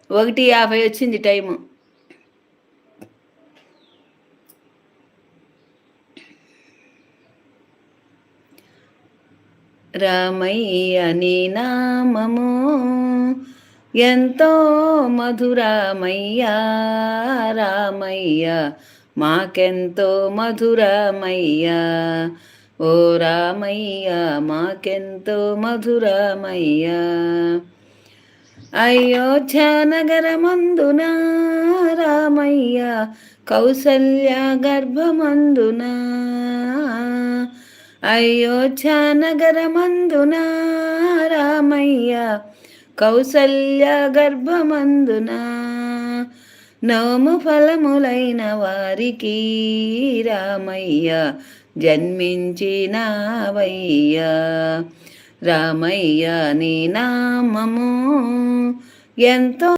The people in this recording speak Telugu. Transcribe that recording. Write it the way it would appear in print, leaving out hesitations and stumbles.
1:50 వచ్చింది టైము. రామయ్య నీ నామము ఎంతో మధురమయ్యా, రామయ్య మాకెంతో మధురమయ్యా, ఓ రామయ్య మాకెంతో మధురమయ్యా. అయోధ్య నగరమందున రామయ్య కౌసల్య గర్భమందున, అయోధ్య నగరమందున రామయ్య కౌసల్య గర్భమందున, నోము ఫలములైన వారికి రామయ్య జన్మించినావయ్యా, రామయ్య నీ నామము ఎంతో